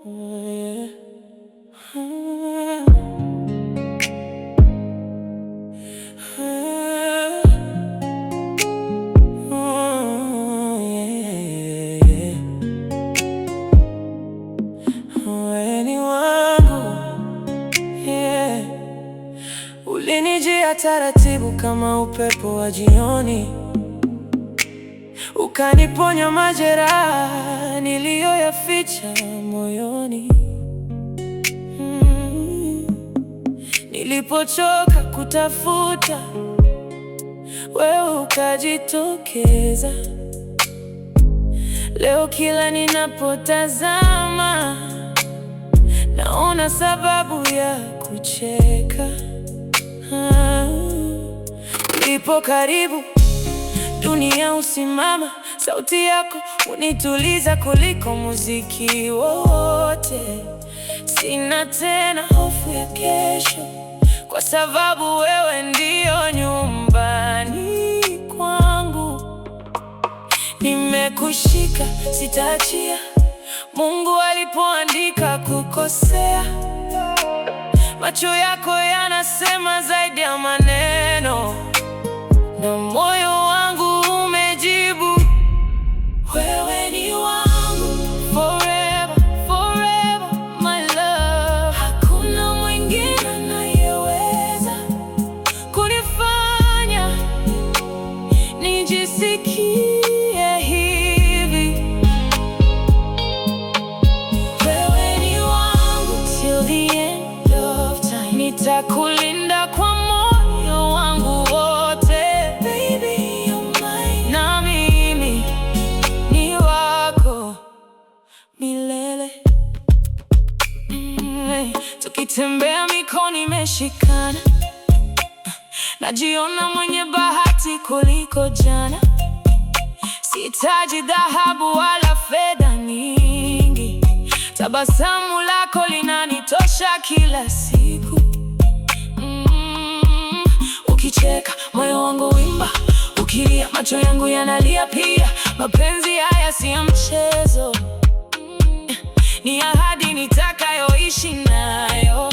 Yeah. Wewe ni wangu, yeah. Ulinijia taratibu kama upepo wa jioni, ukaniponya majeraha niliyoyaficha moyoni. Nilipochoka kutafuta, wewe ukajitokeza. Leo kila ninapotazama, naona sababu ya kucheka. Ulipo karibu, dunia husimama. Sauti yako hunituliza kuliko muziki wote. Sina tena hofu ya kesho, kwa sababu wewe ndio nyumbani kwangu. Nimekushika, sitaachia. Mungu alipoandika kukosea, macho yako yanasema zaidi ya maneno, na moyo wangu umejibu. Wewe ni wangu forever, forever, my love. Hakuna mwingine anayeweza kunifanya nijisikie hivi. Wewe ni wangu till the end of time. Nitakulinda kwa moyo wangu wote. Baby, you're mine. Na mimi ni wako milele. Tukitembea mikono imeshikana, najiona mwenye bahati kuliko jana. Sihitaji dhahabu wala fedha nyingi, tabasamu lako linanitosha kila siku. Ukicheka moyo wangu wimba, ukilia macho yangu yanalia pia. Mapenzi haya si ya mchezo, ni ahadi nitakayoishi nayo.